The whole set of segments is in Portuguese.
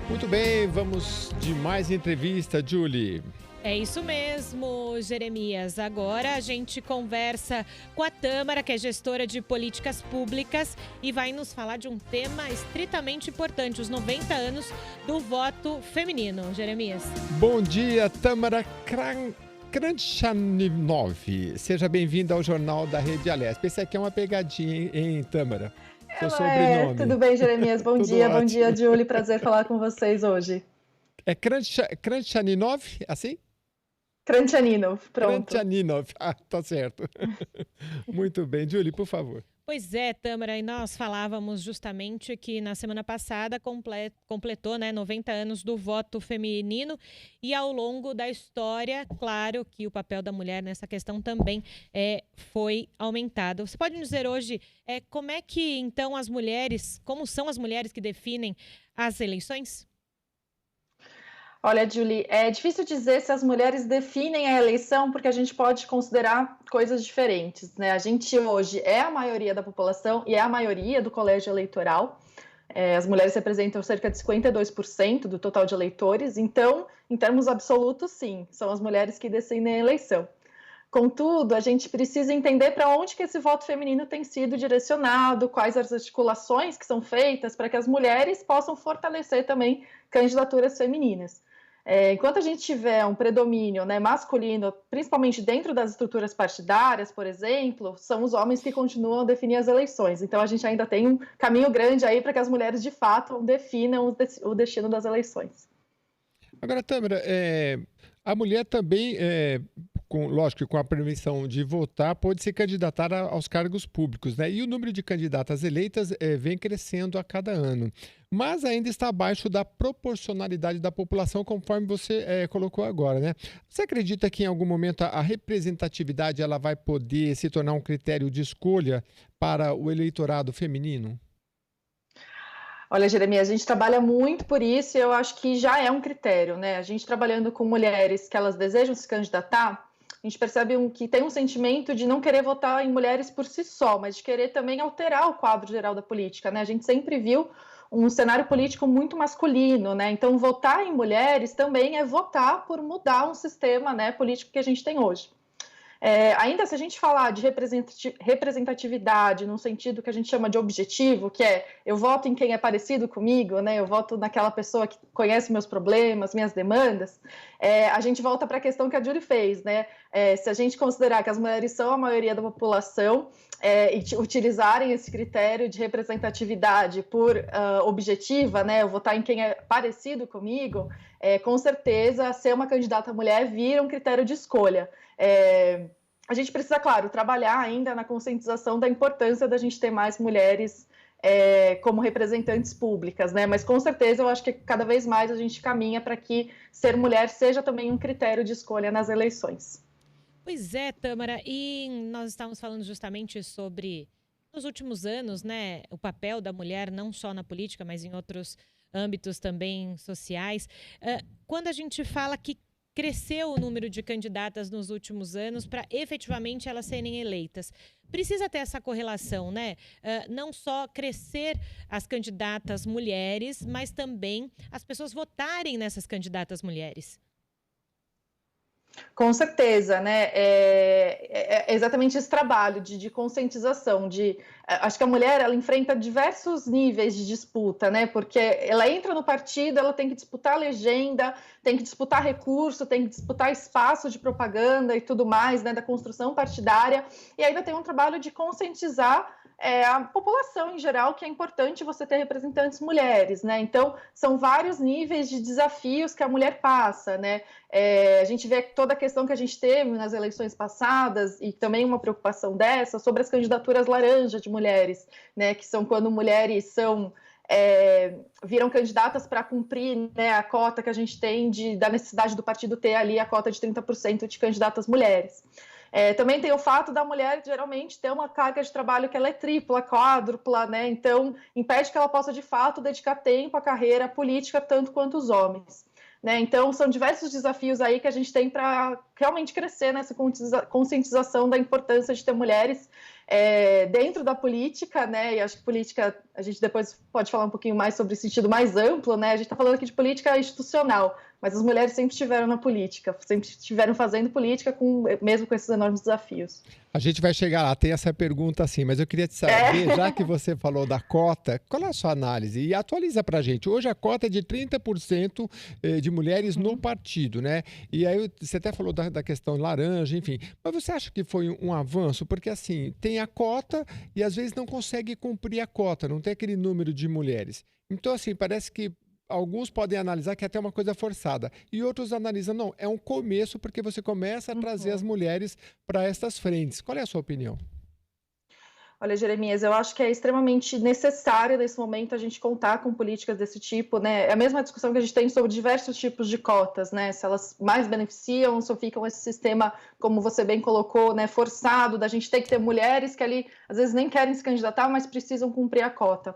Muito bem, vamos de mais entrevista, Julie. É isso mesmo, Jeremias. Agora a gente conversa com a Tâmara, que é gestora de políticas públicas, e vai nos falar de um tema estritamente importante, os 90 anos do voto feminino. Jeremias. Bom dia, Tâmara Kranchanov. Seja bem-vinda ao Jornal da Rede Alesp. Esse aqui é uma pegadinha, hein, Tâmara? Seu sobrenome. Tudo bem, Jeremias? Bom Tudo dia, ótimo. Julie. Prazer falar com vocês hoje. É Kranchaninov, assim? Kranchaninov, pronto. Kranchaninov, tá certo. Muito bem, Julie, por favor. Pois é, Tâmara, e nós falávamos justamente que na semana passada completou 90 anos do voto feminino e ao longo da história, claro que o papel da mulher nessa questão também foi aumentado. Você pode nos dizer hoje como é que então como são as mulheres que definem as eleições? Olha, Julie, é difícil dizer se as mulheres definem a eleição, porque a gente pode considerar coisas diferentes, né? A gente hoje é a maioria da população e é a maioria do colégio eleitoral. As mulheres representam cerca de 52% do total de eleitores, então, em termos absolutos, sim, são as mulheres que decidem a eleição. Contudo, a gente precisa entender para onde que esse voto feminino tem sido direcionado, quais as articulações que são feitas para que as mulheres possam fortalecer também candidaturas femininas. Enquanto a gente tiver um predomínio masculino, principalmente dentro das estruturas partidárias, por exemplo, são os homens que continuam a definir as eleições. Então, a gente ainda tem um caminho grande aí para que as mulheres, de fato, definam o destino das eleições. Agora, Tâmara, a mulher também, lógico, com a permissão de votar, pode se candidatar aos cargos públicos, né? E o número de candidatas eleitas vem crescendo a cada ano. Mas ainda está abaixo da proporcionalidade da população, conforme você colocou agora, né? Você acredita que em algum momento a representatividade ela vai poder se tornar um critério de escolha para o eleitorado feminino? Olha, Jeremias, a gente trabalha muito por isso e eu acho que já é um critério, né? A gente trabalhando com mulheres que elas desejam se candidatar, a gente percebe que tem um sentimento de não querer votar em mulheres por si só, mas de querer também alterar o quadro geral da política, né? A gente sempre viu um cenário político muito masculino, né? Então, votar em mulheres também é votar por mudar um sistema, né, político que a gente tem hoje. Ainda se a gente falar de representatividade no sentido que a gente chama de objetivo, que é eu voto em quem é parecido comigo, né? Eu voto naquela pessoa que conhece meus problemas, minhas demandas, a gente volta para a questão que a Julie fez, né? Se a gente considerar que as mulheres são a maioria da população e utilizarem esse critério de representatividade por objetiva, né? Eu votar em quem é parecido comigo, com certeza ser uma candidata mulher vira um critério de escolha. A gente precisa, claro, trabalhar ainda na conscientização da importância da gente ter mais mulheres como representantes públicas, né? Mas com certeza eu acho que cada vez mais a gente caminha para que ser mulher seja também um critério de escolha nas eleições. Pois é, Tâmara, e nós estávamos falando justamente sobre, nos últimos anos, né, o papel da mulher, não só na política, mas em outros âmbitos também sociais. Quando a gente fala que cresceu o número de candidatas nos últimos anos para efetivamente elas serem eleitas. Precisa ter essa correlação, né? Não só crescer as candidatas mulheres, mas também as pessoas votarem nessas candidatas mulheres. Com certeza, né? É exatamente esse trabalho de conscientização, acho que a mulher ela enfrenta diversos níveis de disputa, né? Porque ela entra no partido, ela tem que disputar a legenda, tem que disputar recurso, tem que disputar espaço de propaganda e tudo mais, né? Da construção partidária, e ainda tem um trabalho de conscientizar a população em geral que é importante você ter representantes mulheres, né? Então, são vários níveis de desafios que a mulher passa, né? A gente vê toda a questão que a gente teve nas eleições passadas e também uma preocupação dessa sobre as candidaturas laranja de mulheres, né? Que são quando mulheres viram candidatas para cumprir, né, a cota que a gente tem da necessidade do partido ter ali a cota de 30% de candidatas mulheres. Também tem o fato da mulher geralmente ter uma carga de trabalho que ela é tripla, quádrupla, né? Então impede que ela possa de fato dedicar tempo à carreira política tanto quanto os homens, né? Então são diversos desafios aí que a gente tem para realmente crescer nessa conscientização da importância de ter mulheres dentro da política, né? E acho que política, a gente depois pode falar um pouquinho mais sobre o sentido mais amplo, né? A gente está falando aqui de política institucional, mas as mulheres sempre estiveram na política, sempre estiveram fazendo política, mesmo com esses enormes desafios. A gente vai chegar lá, tem essa pergunta assim, mas eu queria te saber, já que você falou da cota, qual é a sua análise? E atualiza pra gente. Hoje a cota é de 30% de mulheres no partido, né? E aí você até falou da questão laranja, enfim. Mas você acha que foi um avanço? Porque assim, tem a cota e às vezes não consegue cumprir a cota, não tem aquele número de mulheres. Então assim, parece que alguns podem analisar que é até uma coisa forçada. E outros analisam, não, é um começo porque você começa a trazer as mulheres para estas frentes. Qual é a sua opinião? Olha, Jeremias, eu acho que é extremamente necessário nesse momento a gente contar com políticas desse tipo, né? É a mesma discussão que a gente tem sobre diversos tipos de cotas, né? Se elas mais beneficiam, ou se ficam esse sistema, como você bem colocou, né, forçado, da gente ter que ter mulheres que ali às vezes nem querem se candidatar, mas precisam cumprir a cota.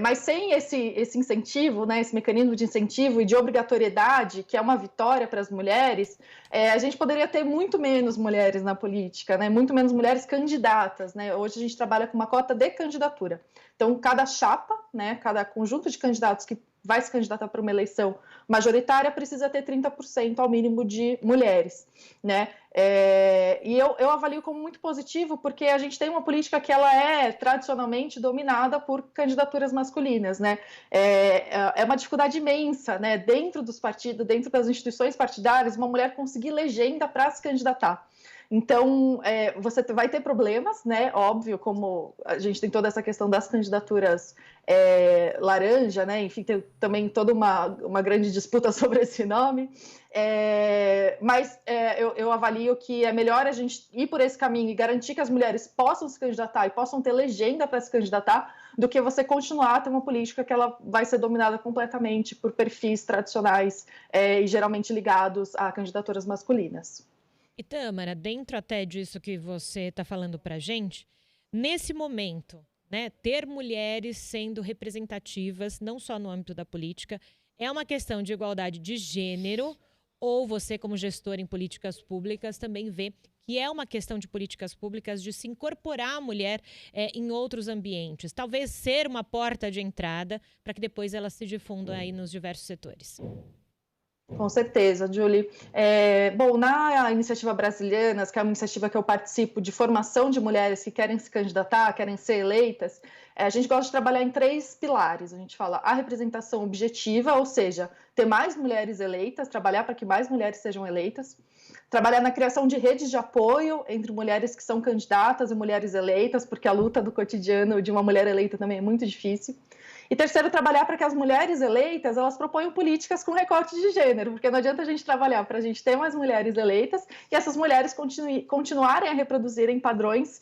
Mas sem esse incentivo, né, esse mecanismo de incentivo e de obrigatoriedade, que é uma vitória para as mulheres, a gente poderia ter muito menos mulheres na política, né? Muito menos mulheres candidatas, né? Hoje a gente trabalha com uma cota de candidatura. Então, cada chapa, né, cada conjunto de candidatos que vai se candidatar para uma eleição majoritária precisa ter 30% ao mínimo de mulheres, né? E eu avalio como muito positivo, porque a gente tem uma política que ela é tradicionalmente dominada por candidaturas masculinas, né? É uma dificuldade imensa, né? Dentro dos partidos, dentro das instituições partidárias, uma mulher conseguir legenda para se candidatar. Então, você vai ter problemas, né? Óbvio, como a gente tem toda essa questão das candidaturas laranja, né? Enfim, tem também toda uma grande disputa sobre esse nome. Mas eu avalio que é melhor a gente ir por esse caminho e garantir que as mulheres possam se candidatar e possam ter legenda para se candidatar, do que você continuar a ter uma política que ela vai ser dominada completamente por perfis tradicionais e geralmente ligados a candidaturas masculinas. E Tâmara, dentro até disso que você está falando para a gente, nesse momento, né, ter mulheres sendo representativas, não só no âmbito da política, é uma questão de igualdade de gênero, ou você, como gestor em políticas públicas, também vê que é uma questão de políticas públicas de se incorporar a mulher em outros ambientes, talvez ser uma porta de entrada para que depois ela se difunda aí nos diversos setores? Com certeza, Julie. Bom, na iniciativa Brasilianas, que é uma iniciativa que eu participo de formação de mulheres que querem se candidatar, querem ser eleitas, a gente gosta de trabalhar em 3 pilares. A gente fala a representação objetiva, ou seja, ter mais mulheres eleitas, trabalhar para que mais mulheres sejam eleitas, trabalhar na criação de redes de apoio entre mulheres que são candidatas e mulheres eleitas, porque a luta do cotidiano de uma mulher eleita também é muito difícil. E terceiro, trabalhar para que as mulheres eleitas, elas proponham políticas com recorte de gênero, porque não adianta a gente trabalhar para a gente ter mais mulheres eleitas e essas mulheres continuarem a reproduzirem padrões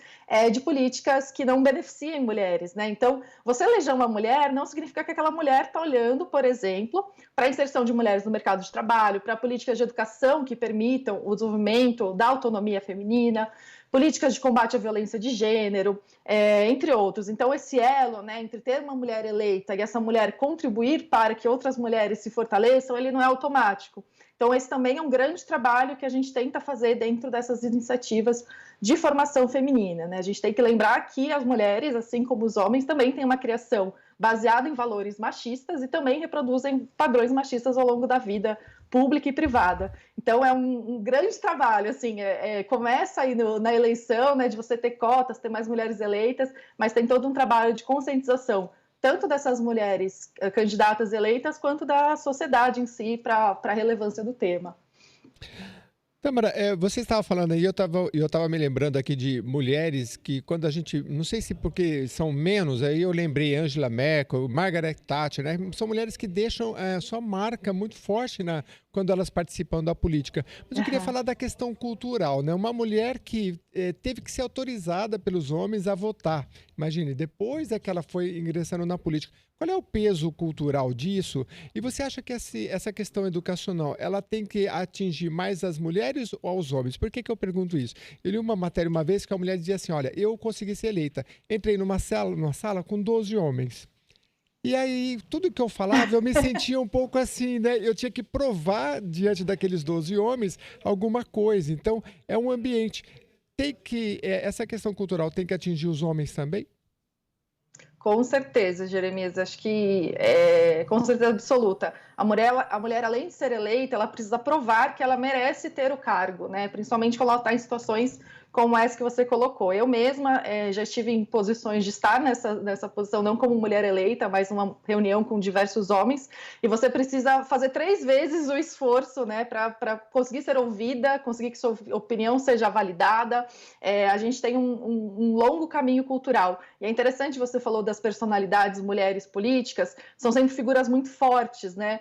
de políticas que não beneficiem mulheres, né? Então, você eleger uma mulher não significa que aquela mulher está olhando, por exemplo, para a inserção de mulheres no mercado de trabalho, para políticas de educação que permitam o desenvolvimento da autonomia feminina, políticas de combate à violência de gênero, entre outros. Então, esse elo, né, entre ter uma mulher eleita e essa mulher contribuir para que outras mulheres se fortaleçam, ele não é automático. Então, esse também é um grande trabalho que a gente tenta fazer dentro dessas iniciativas de formação feminina, né? A gente tem que lembrar que as mulheres, assim como os homens, também têm uma criação baseada em valores machistas e também reproduzem padrões machistas ao longo da vida pública e privada. Então, é um grande trabalho, assim, começa aí na eleição, né, de você ter cotas, ter mais mulheres eleitas, mas tem todo um trabalho de conscientização, tanto dessas mulheres candidatas eleitas, quanto da sociedade em si, para a relevância do tema. Tâmara, você estava falando aí, eu estava me lembrando aqui de mulheres que quando a gente, não sei se porque são menos, aí eu lembrei Angela Merkel, Margaret Thatcher, né? São mulheres que deixam sua marca muito forte quando elas participam da política. Mas eu queria falar da questão cultural, né? Uma mulher que teve que ser autorizada pelos homens a votar. Imagine, depois é que ela foi ingressando na política. Qual é o peso cultural disso? E você acha que essa questão educacional, ela tem que atingir mais as mulheres ou aos homens? Por que eu pergunto isso? Eu li uma matéria uma vez que a mulher dizia assim, olha, eu consegui ser eleita. Entrei numa sala com 12 homens. E aí, tudo que eu falava, eu me sentia um pouco assim, né? Eu tinha que provar diante daqueles 12 homens alguma coisa. Então, é um ambiente. Essa questão cultural tem que atingir os homens também? Com certeza, Jeremias, acho que com certeza absoluta. A mulher, além de ser eleita, ela precisa provar que ela merece ter o cargo, né? Principalmente quando ela está em situações como essa que você colocou. Eu mesma já estive em posições de estar nessa posição, não como mulher eleita, mas numa reunião com diversos homens, e você precisa fazer 3 vezes o esforço, né, para conseguir ser ouvida, conseguir que sua opinião seja validada. A gente tem um longo caminho cultural. E é interessante, você falou das personalidades mulheres políticas, são sempre figuras muito fortes, né?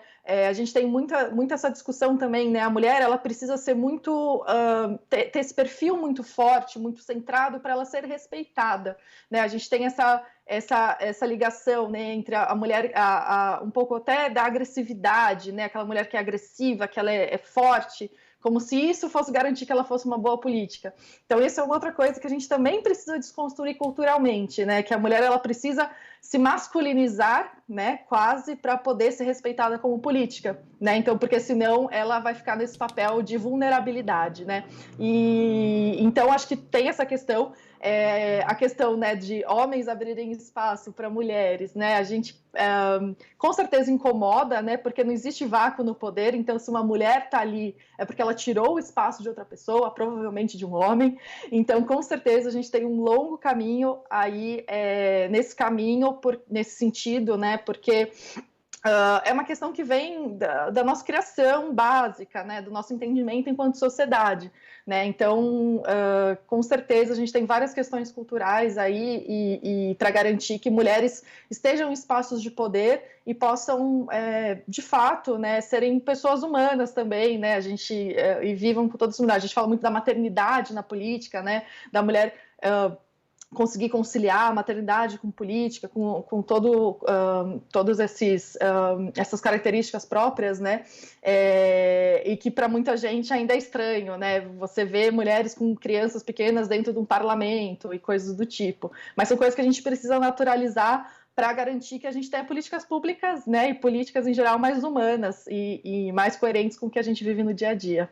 A gente tem muita essa discussão também, né? A mulher, ela precisa ser muito ter esse perfil muito forte, muito centrado para ela ser respeitada, né? A gente tem essa ligação, né, entre a mulher, um pouco até da agressividade, né? Aquela mulher que é agressiva, que ela é forte, como se isso fosse garantir que ela fosse uma boa política. Então, isso é uma outra coisa que a gente também precisa desconstruir culturalmente, né? Que a mulher, ela precisa se masculinizar, né, quase, para poder ser respeitada como política, né? Então, porque senão ela vai ficar nesse papel de vulnerabilidade, né? E então acho que tem essa questão, a questão, né, de homens abrirem espaço para mulheres, né? A gente com certeza incomoda, né? Porque não existe vácuo no poder. Então, se uma mulher está ali, é porque ela tirou o espaço de outra pessoa, provavelmente de um homem. Então, com certeza a gente tem um longo caminho aí nesse caminho, nesse sentido, né? Porque é uma questão que vem da nossa criação básica, né, do nosso entendimento enquanto sociedade, né? Então, com certeza, a gente tem várias questões culturais aí e para garantir que mulheres estejam em espaços de poder e possam, de fato, né, serem pessoas humanas também, né? E vivam com toda a humanidade. A gente fala muito da maternidade na política, né? Da mulher conseguir conciliar a maternidade com política, com todas essas características próprias, né? E que para muita gente ainda é estranho, né? Você vê mulheres com crianças pequenas dentro de um parlamento e coisas do tipo. Mas são coisas que a gente precisa naturalizar para garantir que a gente tenha políticas públicas, né? E políticas em geral mais humanas e mais coerentes com o que a gente vive no dia a dia.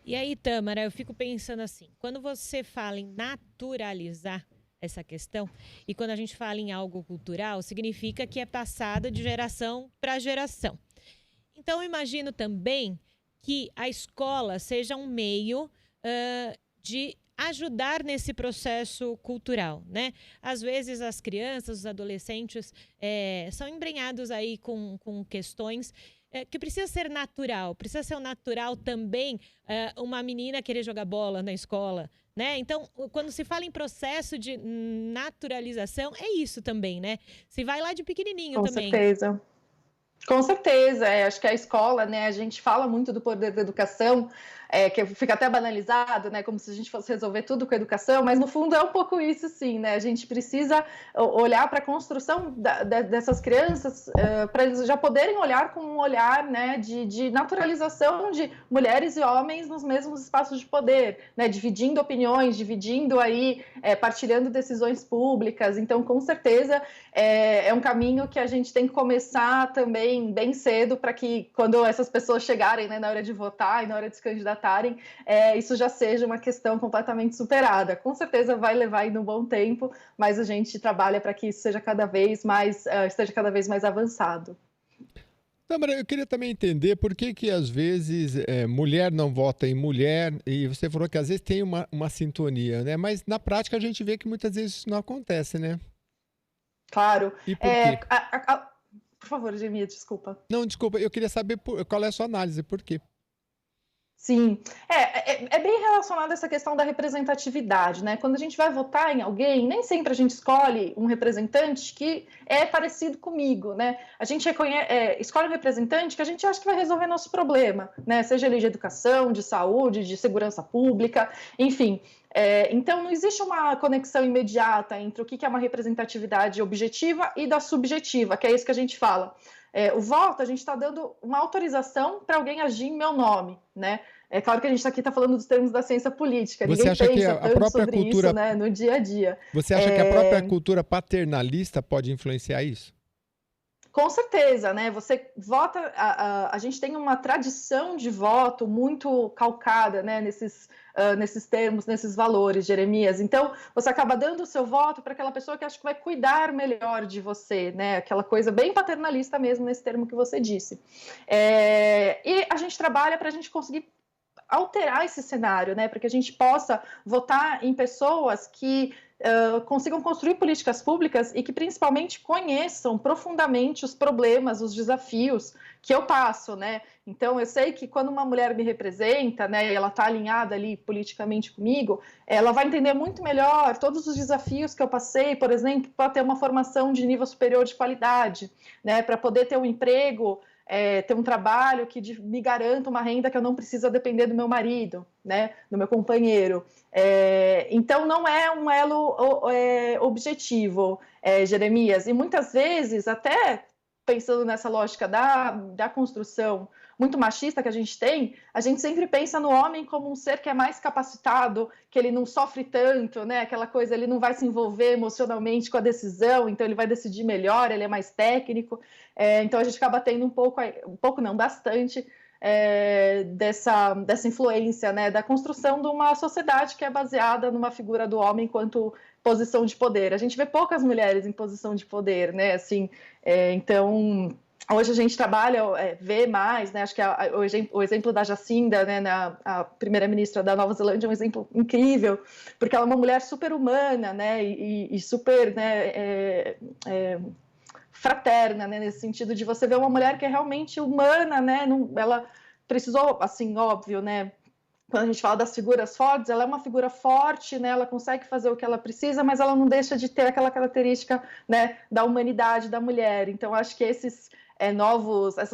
E aí, Tâmara, eu fico pensando assim, quando você fala em naturalizar essa questão, e quando a gente fala em algo cultural, significa que é passada de geração para geração. Então, eu imagino também que a escola seja um meio de ajudar nesse processo cultural, né? Às vezes as crianças, os adolescentes são embrenhados aí com questões que precisa ser natural. Precisa ser natural também uma menina querer jogar bola na escola, né? Então, quando se fala em processo de naturalização, é isso também, né? Se vai lá de pequenininho também. Com certeza. Com certeza, acho que a escola, né, a gente fala muito do poder da educação, que fica até banalizado, né, como se a gente fosse resolver tudo com a educação, mas no fundo é um pouco isso, sim, né, a gente precisa olhar para a construção dessas crianças, para eles já poderem olhar com um olhar, né, de naturalização de mulheres e homens nos mesmos espaços de poder, né, dividindo opiniões, dividindo aí, partilhando decisões públicas. Então, com certeza, é um caminho que a gente tem que começar também bem cedo, para que quando essas pessoas chegarem, né, na hora de votar e na hora de se candidatarem, isso já seja uma questão completamente superada. Com certeza vai levar ainda um bom tempo, mas a gente trabalha para que isso seja esteja cada vez mais avançado. Tâmara, eu queria também entender por que às vezes mulher não vota em mulher, e você falou que às vezes tem uma sintonia, né? Mas na prática a gente vê que muitas vezes isso não acontece, né? Claro. E por quê? Por favor, Gemia, desculpa. Não, desculpa, eu queria saber qual é a sua análise, por quê? Sim, é bem relacionado a essa questão da representatividade, né? Quando a gente vai votar em alguém, nem sempre a gente escolhe um representante que é parecido comigo, né? A gente escolhe um representante que a gente acha que vai resolver nosso problema, né? Seja ele de educação, de saúde, de segurança pública, enfim. Então, não existe uma conexão imediata entre o que é uma representatividade objetiva e da subjetiva, que é isso que a gente fala. O voto, a gente está dando uma autorização para alguém agir em meu nome, né? É claro que a gente aqui está falando dos termos da ciência política. Você acha que a própria cultura, isso, né, no dia a dia. Você acha que a própria cultura paternalista pode influenciar isso? Com certeza, né? Você vota, a gente tem uma tradição de voto muito calcada, né, nesses termos, nesses valores, Jeremias. Então, você acaba dando o seu voto para aquela pessoa que acha que vai cuidar melhor de você, né? Aquela coisa bem paternalista mesmo, nesse termo que você disse. E a gente trabalha para a gente conseguir alterar esse cenário, né, para que a gente possa votar em pessoas que consigam construir políticas públicas e que principalmente conheçam profundamente os problemas, os desafios que eu passo, né? Então eu sei que quando uma mulher me representa, né, e ela está alinhada ali politicamente comigo, ela vai entender muito melhor todos os desafios que eu passei, por exemplo, para ter uma formação de nível superior de qualidade, né, para poder ter um emprego, ter um trabalho que me garanta uma renda que eu não precisa depender do meu marido, né, do meu companheiro. Então, não é um elo objetivo, Jeremias. E muitas vezes, até pensando nessa lógica da construção muito machista que a gente sempre pensa no homem como um ser que é mais capacitado, que ele não sofre tanto, né? Aquela coisa, ele não vai se envolver emocionalmente com a decisão, então ele vai decidir melhor, ele é mais técnico. Então a gente acaba tendo um pouco não, bastante, dessa influência, né, da construção de uma sociedade que é baseada numa figura do homem enquanto posição de poder. A gente vê poucas mulheres em posição de poder, né, assim, então hoje a gente trabalha, vê mais, né, acho que o exemplo da Jacinda, né, a primeira-ministra da Nova Zelândia é um exemplo incrível, porque ela é uma mulher super humana, né, e super, né, fraterna, né, nesse sentido de você ver uma mulher que é realmente humana, né, ela precisou, assim, óbvio, né, quando a gente fala das figuras fortes, ela é uma figura forte, né, ela consegue fazer o que ela precisa, mas ela não deixa de ter aquela característica, né, da humanidade da mulher. Então, acho que essas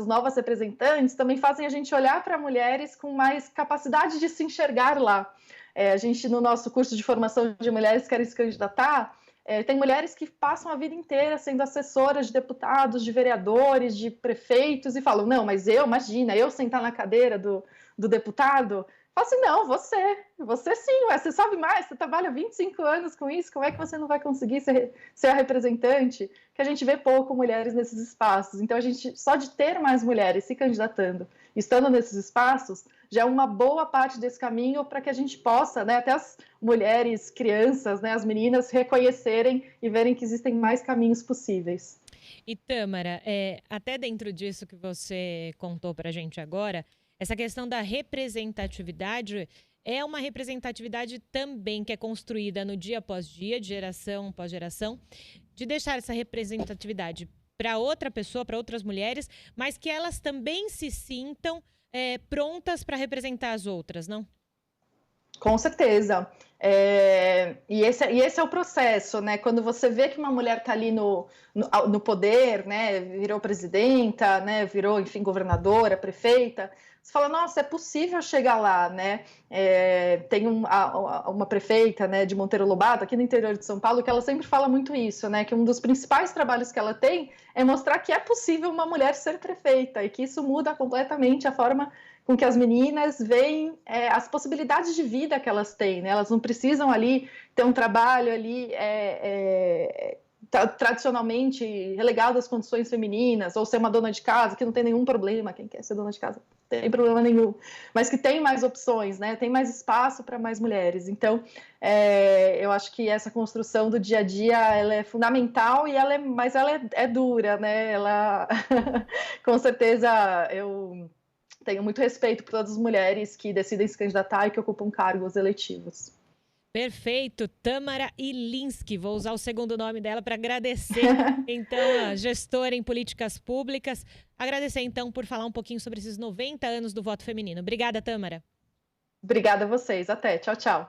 novas representantes também fazem a gente olhar para mulheres com mais capacidade de se enxergar lá. A gente, no nosso curso de formação de mulheres que querem se candidatar, tem mulheres que passam a vida inteira sendo assessoras de deputados, de vereadores, de prefeitos e falam, não, mas imagina, eu sentar na cadeira do deputado? Fala assim, não, você sim, você sabe mais, você trabalha 25 anos com isso, como é que você não vai conseguir ser a representante? Que a gente vê pouco mulheres nesses espaços, então a gente, só de ter mais mulheres se candidatando, estando nesses espaços, já é uma boa parte desse caminho para que a gente possa, né, até as mulheres, crianças, né, as meninas reconhecerem e verem que existem mais caminhos possíveis. E Tâmara, até dentro disso que você contou para a gente agora, essa questão da representatividade é uma representatividade também que é construída no dia após dia, de geração após geração, de deixar essa representatividade para outra pessoa, para outras mulheres, mas que elas também se sintam prontas para representar as outras, não? Com certeza. E esse é o processo, né? Quando você vê que uma mulher está ali no poder, né? Virou presidenta, né? Virou, enfim, governadora, prefeita, você fala, nossa, é possível chegar lá, né? Tem uma prefeita, né, de Monteiro Lobato, aqui no interior de São Paulo, que ela sempre fala muito isso, né? Que um dos principais trabalhos que ela tem é mostrar que é possível uma mulher ser prefeita e que isso muda completamente a forma com que as meninas veem as possibilidades de vida que elas têm, né? Elas não precisam ali ter um trabalho ali tradicionalmente relegado às condições femininas, ou ser uma dona de casa, que não tem nenhum problema, quem quer ser dona de casa não tem problema nenhum, mas que tem mais opções, né? Tem mais espaço para mais mulheres. Então, eu acho que essa construção do dia a dia, ela é fundamental, mas ela é dura, né? Ela, com certeza, eu tenho muito respeito por todas as mulheres que decidem se candidatar e que ocupam cargos eletivos. Perfeito, Tâmara Ilinski, vou usar o segundo nome dela para agradecer, então, a gestora em políticas públicas, agradecer então por falar um pouquinho sobre esses 90 anos do voto feminino. Obrigada, Tâmara. Obrigada a vocês, até, tchau, tchau.